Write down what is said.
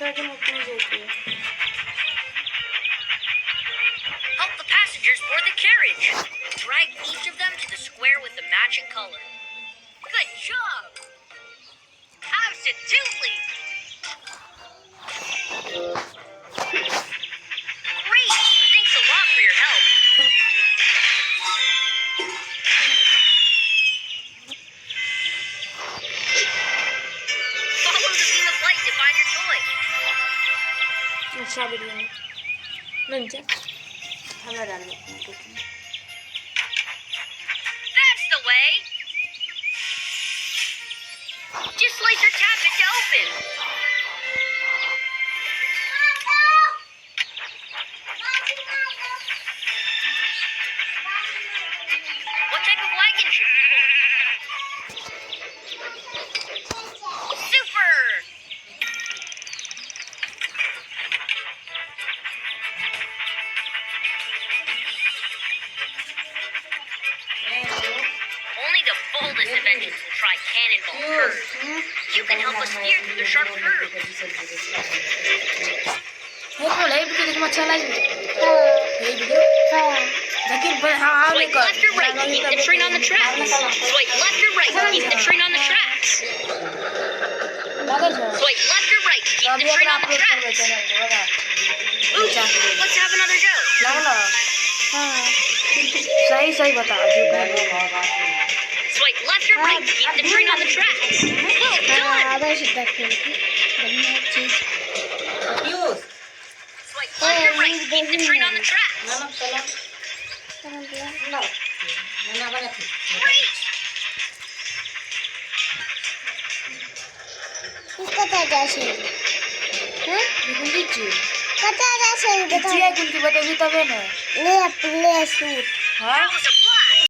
Help the passengers board the carriage. Drag each of them to the square with the matching color. Good job! Absolutely! Great! Thanks a lot for your help. Follow the beam of light to find your toy. That's the way! Just laser tap it to open. What type of wagon should we pull? Super! Only the boldest of engines will try cannonball curves. You can help us steer through the sharp curves. Swipe left or right to keep the train on the tracks. Swipe left or right to keep the train on the tracks. Swipe left or right to keep the train on the tracks. Oops, let's have another go. सही बता Swipe left or right to keep the train on the tracks. Well done. Swipe left or right to keep the train on the tracks. Great. কোথায় যাচ্ছে হ্যাঁ দেখুন দিচ্ছি কোথায় যাচ্ছে chia কিন্তু বলতে তবে না লে প্লে শুট হ্যাঁ That was a blast.